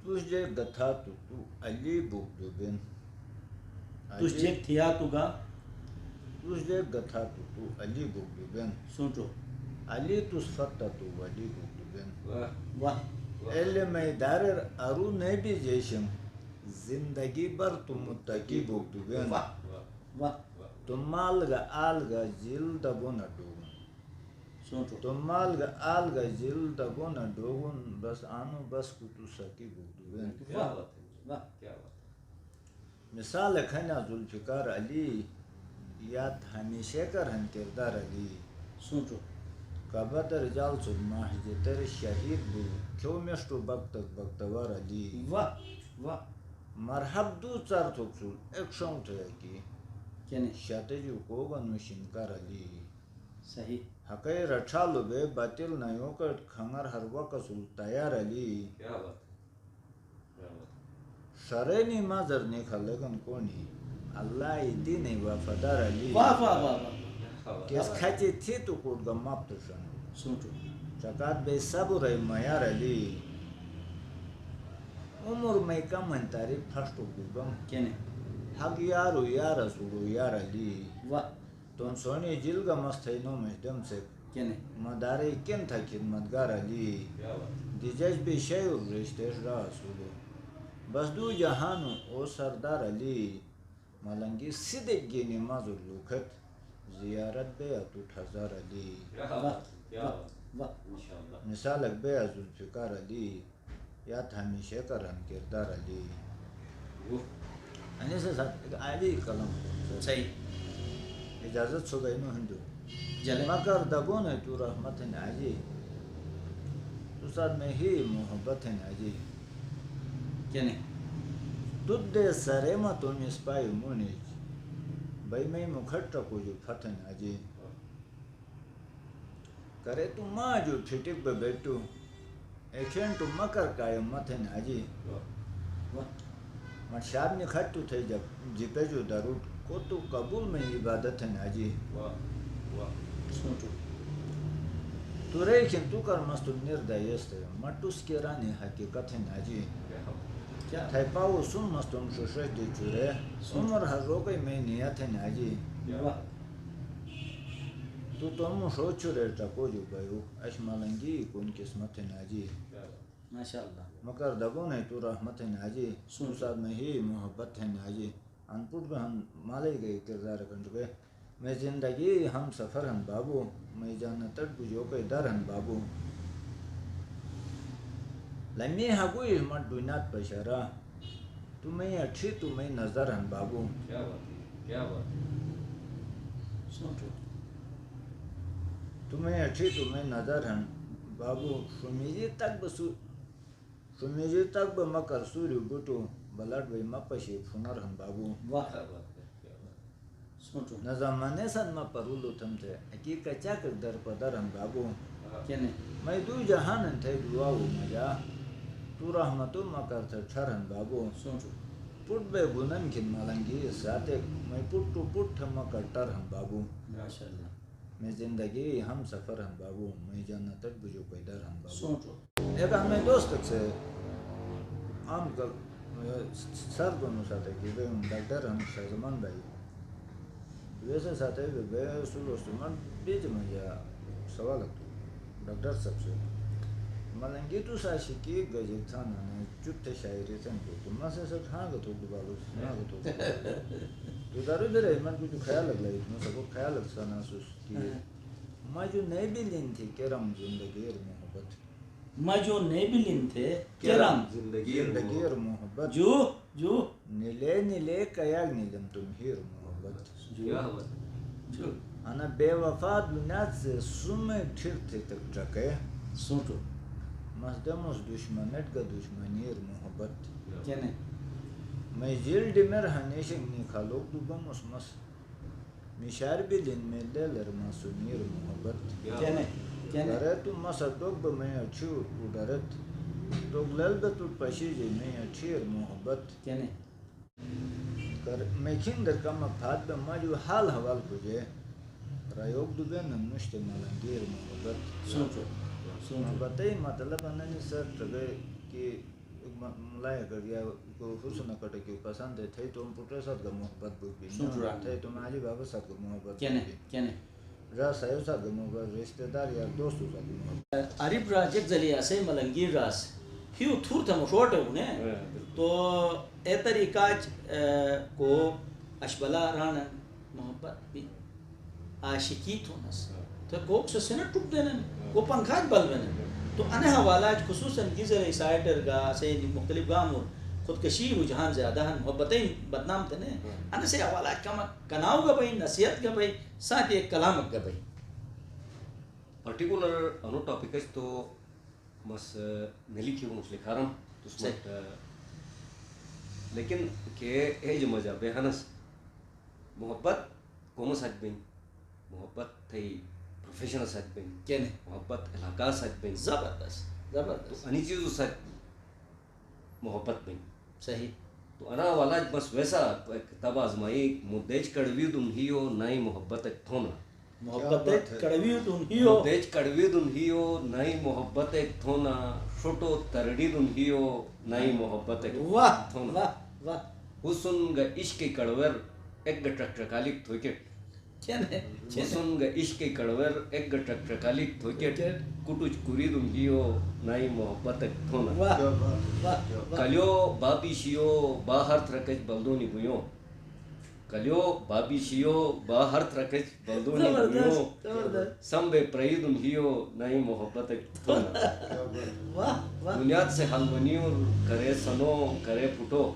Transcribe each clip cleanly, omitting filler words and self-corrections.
تجھے گتھا تو علی بگدو بن تجھے تھیا تو گا تجھے گتھا تو علی بگدو بن سوچو علی تصفتا تو ولی بگدو بن واہ علم دار ارو نبی جیشم زندگی بر تم متقی بگدو بن واہ واہ تم مالگا آلگا جلد بونا ڈوگن سوچو تم مالگا آلگا جلد بونا ڈوگن بس آنو بس کتو سکی بگدو بن واہ واہ کیا بات مثال کھنا ذوالفقار علی یاد ہمیشہ کر ہن کردار علی سوچو کبتر جال سل ماہجے تر شہید بو کیوں مشتو بکتک بکتوار علی واہ واہ مرحب دو چار تھوک سل ایک شون تھے کی کینے شاتجو کوگن مشنکار علی صحیح حقی رچھالو بے باطل نیو کر کھنگر ہر وقت تیار علی کیا بات سرینی مازر نیکھا لگن کونی اللہ دین وفادار علی واہ واہ واہ کس کھچے تھی تو کوٹ گا ماپ تو شن سوچو چکات بے صبر میار علی عمر میں کم انتاری پھشتو گوگم کینے حق یارو یا رسولو یار علی واہ تم سونی جل گا مستینو مہدم سے کینے مداری کن تھا خدمتگار علی دیجج بھی شیور رشتیش را رسولو بس دو جہانو او سردار علی ملنگی صدق گی نماز لوکت زیارت بے اتوٹ ہزار علی مثالک بے ذوالفقار علی یاد ہمیشہ کرن کردار علی انیس ساتھ علی کلم صحیح اجازت سو گئی نو ہندو جلے مگر دبون تو رحمت علی تو ساتھ میں ہی محبت علی کینے تود دے سریما تو مسپائی مونیج بھائی میں مکھٹا کو جو فتن علی کرے تو ماں جو پھٹک بے بیٹو ایکھین تو مکر قائم متن علی من شاب نے کھٹو تھے جب جپے جو درود کو تو قبول میں عبادت علی سوچو تو ریکھن تو کر مستو نردائیست مٹوس کی رانی حقیقت علی کیا تھے پاو سن مستم شوشش دی چورے عمر ہر روگئی میں نیت علی واہ تو تم شو چورے ٹکو جو بیو اش ملنگی کن قسمت علی ماشاءاللہ مگر دبون ہے تو رحمت علی سنساد میں ہی محبت علی ان پٹ بہن مالے گئے کردار کنڈ گئے میں زندگی ہم سفر ہن بابو میں جانتت بجو کے در ہن بابو لمی حقوی مت دنیات پشرا تمہیں اچھی تمہیں نظر ہن بابو کیا بات سوچو تمہیں اچھی تمہیں نظر ہن بابو شمیجی تک بسو شمیجی تک بمکر سوری بوٹو بلٹ بے مپشی فنر ہن بابو واہ سوچو نظامانے سن ما پرولو تم تھے حقیقہ چاکر در پدر ہن بابو کینے میں دو جہان تھے دعاو مجا تو رحمتو مکر تھے چھرن بابو سوچو پٹ بے گنن کن ملنگی ساتے میں پٹ تو پٹ مکر ٹر ہن بابو ماشاءاللہ میں زندگی ہم سفر ہن بابو میں جانتت بجو پیدر ہن بابو سوچو ایک ہمیں دوست سے ہم سر دونوں ساتھ کی بے ڈاکٹر ہم شازمان بھائی ویسے ساتھ ہے بے سلو سلمان بیج میں یا سوال تو ڈاکٹر صاحب سے ملنگی تو ساشی کی گجک تھا نا چٹے شاعری تھن کو میں سے سب ہاں گا تو دوبارو ہاں گا تو تو دارو دے رہے من کو خیال لگ رہی میں سب کو خیال لگتا نا سوس کی میں جو نئی بلین تھی کرم زندگی اور محبت میں جو نیبلین تھے کرم زندگی اور محبت جو نیلے نیلے کیاگ نیلم تم ہیر محبت جو انا بے وفا دنیا سے سمے ٹھر تھے تک ٹکے سوچو مصدم اس دشمنت کا دشمنی اور محبت کینے میں جیل ڈمر ہنیشن نکھالوک دوبم اس مس مشار بلین میں لے لر معصومی اور محبت کینے کرے تو مصدق با میں اچھی ادارت تو گلل با تو پشی جی میں اچھی اور محبت کینے میں کھن در کم پھاد با ما جو حال حوال کجے رایوک دوبے ننشت ملنگیر محبت سوچو محبتی مطلب انہی سر تگے کہ ملائے کر یا کو حسن کٹ کے پسند ہے تھے تم پٹر سات کا محبت بھی تھے تم علی بابا سات کا محبت کینے را سایو سات کا محبت رشتہ دار یا دوست سات کا محبت عرب راجک زلی اسے ملنگیر راس ہیو تھور تھا مشوٹ ہے تو اے طریقہ کو اشبلا رانا محبت بھی عاشقی تھونس تو کوک سے سنہ ٹوٹ دینا کو پنکھاج بل دینا تو انہ حوالات خصوصاً گیزر سائٹر گا سے مختلف گامور خودکشی رجحان زیادہ ہیں محبتیں بدنام تھے انہ سے حوالات کم کناؤ گا بھئی نصیحت گا بھئی ساتھ ایک کلام گا بھئی پرٹیکولر انو ٹاپک تو مس نلی کیوں مس لکھارم تسمت لیکن کہ اے جو مجا بہنس محبت کوم ساتھ بین محبت تھی پروفیشنل ساتھ بین کینے محبت علاقہ ساتھ بین زبردست زبردست انی چیزوں ساتھ محبت بین صحیح تو انا والا بس ویسا کتاب آزمائی مدیج کڑوی دن ہیو نئی محبت ایک تھونا محبت کڑوی دن ہیو مدیج کڑوی دن ہیو نئی محبت ایک تھونا شوٹو ترڑی دن ہیو نئی محبت ایک واہ تھونا واہ واہ حسن گا عشق کڑور ایک گا ٹرک ٹرکالک تھوکٹ کینے حسن گا عشق کڑور ایک گا ٹرک ٹرکالک تھوکٹ کٹوچ کری دن ہیو نئی محبت ایک تھونا واہ واہ کلیو بابی شیو باہر ترکج بلدونی بویوں کلیو بابی شیو باہر ترکج بلدونی بویوں سمبے پریدن ہیو نئی محبت ایک تھونا واہ واہ بنیاد سے حلونیور کرے سنو کرے پھٹو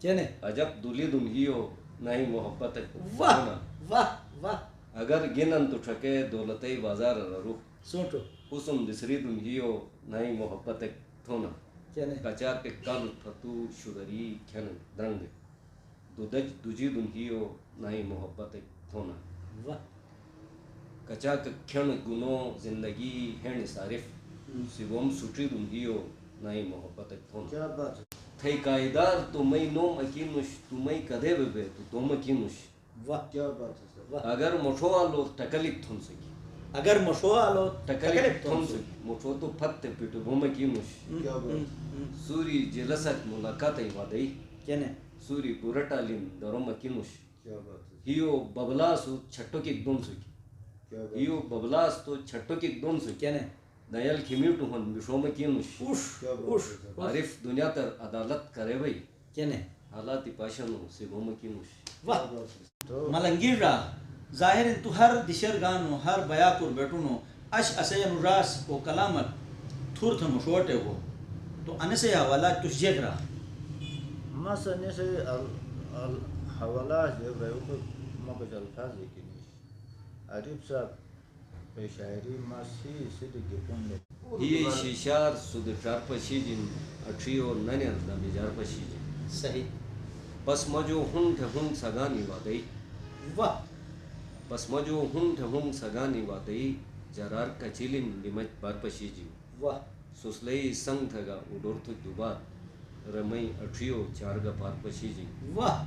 کینے عجب دولی دن ہیو نئی محبت ایک واہ تھونا واہ واہ اگر گنن تو ٹھکے دولتی بازار رو سوٹو حسن دسری دن ہیو نئی محبت ایک تھونا کینے کچا کے کل پھتو شدری کھن درنگ دودج دجی دن ہیو نئی محبت ایک تھونا واہ کچا کے کھن گنو زندگی ہین صارف سیوم سٹری دن ہیو نئی محبت ایک تھونا کیا بات ہے تھئی قائدار تو مئی نوم اکینوش تو مئی کدے بے تو توم اکینوش واہ کیا بات ہے سر واہ اگر مٹھو آلو ٹکلک تھن سکی اگر مشو آلو ٹکلک تھن سکی مٹھو تو پھت پیٹو بوم اکینوش کیا بات ہے سوری جلسک ملاقات ای وادئی کینے سوری پورٹالین دروم اکینوش کیا بات ہے ہیو ببلاسو چھٹو کک دون سکی کیا بات ہیو ببلاس تو چھٹو کک دون سکی کینے نیل کھمیٹو ہن بشوم اکینوش اوش کیا اوش بات ہے عارف دنیا تر عدالت کرے بھئی کینے حالاتی پاشنو سی بوم اکینوش واہ تو ملنگیر را ظاہر تو ہر دشرگانو ہر بیاکور بیٹونو اش اسین راس کو کلامت تھور تھا مشوٹے ہو تو انسے حوالہ تشجیک را مثلا جیسے حوالات جو ہے وہ مقصد الفاظ ہے کہ نہیں عریب صاحب پہ شاعری ماسی صدقی کن لے ہی شیشار سود چار پشی جن اٹھیو ننیر دمی جار پشی جن صحیح پس مجو ہن تھے ہن سگانی وادئی واہ پس مجو ہن تھے ہن سگانی وادئی جرار کچیلن لمج بار پشی جن واہ سوسلئی سنگ تھگا اڈور تو دوبار رمئی اٹھیو چارگا پار پشی جن واہ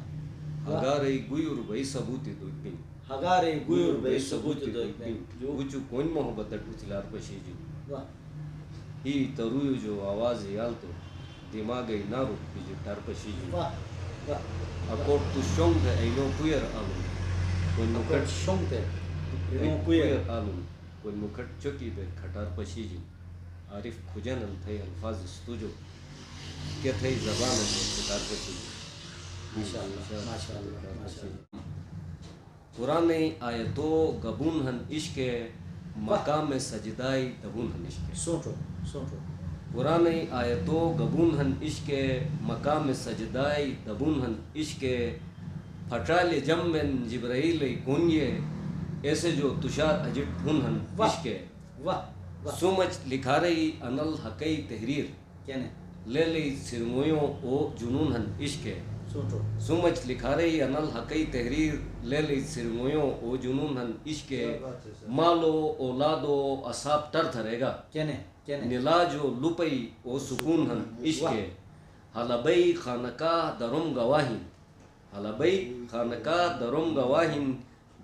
اگارئی گویور بئی ثبوتی دوگبین ہگارے گویر بے ثبوت ثبوت دوگبین جو وچو کون محبت ٹوتلار پشی جن واہ ہی ترویو جو آواز یال تو دماغی نارو بیجو ٹار پشی جن واہ واہ اکوٹ تو شونگ تھے اینو پویر آلون کوئی مکٹ شونتے پویر آلون کوئی مکٹ چکی بے کھٹار پشی جن عارف کھجنن تھے الفاظ استوجو کہ تھے زبان کھٹار پشی جن ماشاءاللہ ماشاءاللہ ماشاءاللہ قرآن آیتو گبون ہن عشق مقام سجدائی دبون ہن عشق سوچو سوچو قرآن آیتو گبون ہن عشق مقام سجدائی دبون ہن عشق پھٹال جم من جبرائیل گونیے ایسے جو تشار اجٹ ہن ہن عشق واہ سومچ لکھارئی انل حقی تحریر کینے لے لئی سرمویوں او جنون ہن عشق سوچو سومچ لکھارئی انل حقی تحریر لے لئی سرمویوں او جنون ہن عشق مالو اولادو اصاب تر تھرے گا کینے کینے نلاجو لپئی او سکون ہن عشق حلبئی خانقاہ درم گواہین حلبئی خانقاہ درم گواہین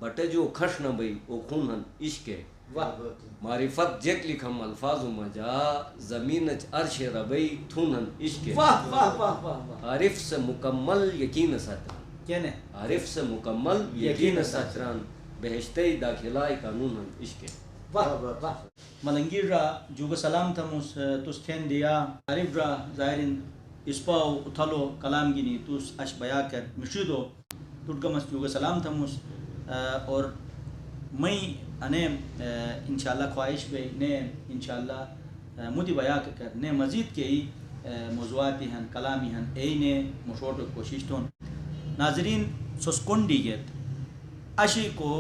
بٹجو کھش نبئی او خون ہن عشق واہ معرفت جیک لکھم الفاظ مجا زمین عرش ربی تھونن عشق واہ واہ واہ واہ واہ عارف سے مکمل یقین ساتران کہنے عارف سے مکمل یقین ساتران بہشتے داخلائے قانون عشق واہ واہ ملنگیر را جوگ سلام تموس تس تھین دیا عارف را ظاہرین اسپاو اتھلو کلام گینی تس اش بیا کر مشیدو ترگمس جوگ سلام تموس اور میں انے انشاءاللہ خواہش بے نے انشاءاللہ مودی بیا کر نے مزید کے موضوعاتی ہیں کلامی ہیں ای نے مشورت کوشش تون ناظرین سسکنڈی گیت اشی کو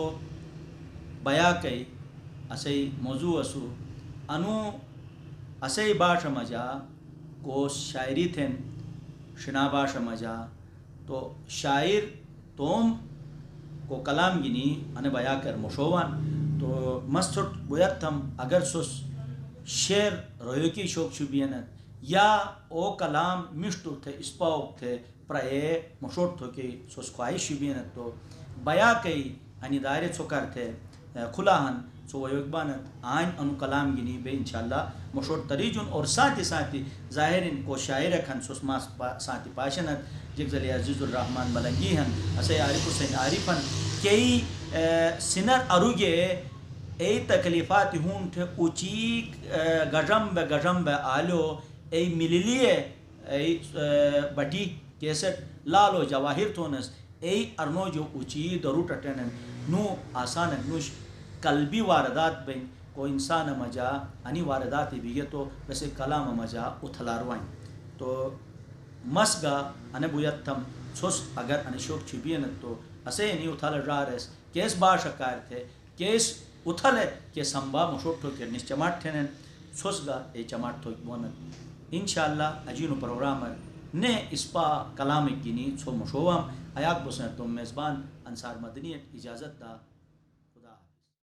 بیا کئی اسی موضوع اسو انو اسی باش مجا کو شاعری تھن شنا باش مجا تو شاعر توم کو کلام گینی انے بیا کر مشوان تو مستٹ گویتم اگر سس شعر رویو کی شوق شبینت یا او کلام مشتو تھے اسپاؤ تھے پرائے مشوٹ تھو کہ سس خواہش شبینت تو بیا کئی انی دائرے چکر تھے کھلاہن سو ویوگبانت آئین انو کلام گینی بے انشاءاللہ مشوٹ تریجن اور ساتھی ساتھی ظاہرین کو شاعر کھن سس ماس ساتھی پاشنت جگزلی عزیز الرحمن ملنگی ہن اسے عارف حسین عارفن کئی سنر اروگے ای تکلیفات ہون تھے اوچی گجم آلو ای ملیلیے ای بٹی کیسٹ لالو جواہر تونس ای ارنو جو اوچی دروٹ اٹنن نو آسان نوش قلبی واردات بین کو انسان مجا انی واردات بھی تو ویسے کلام مجا اتھلاروائیں تو مسگا انبویتم سوس اگر انشوک چھبینت تو اسے نہیں اتھل رارس کیس با شکار تھے کیس اتھل کے سمبا مشوٹ تو کرنیس چماٹ تھینن سوس گا اے چماٹ تو بونت انشاءاللہ اجینو پروگرامر نے اسپا کلام گینی سو مشوام ایاک بسن تو میزبان انصار مدنیت اجازت دا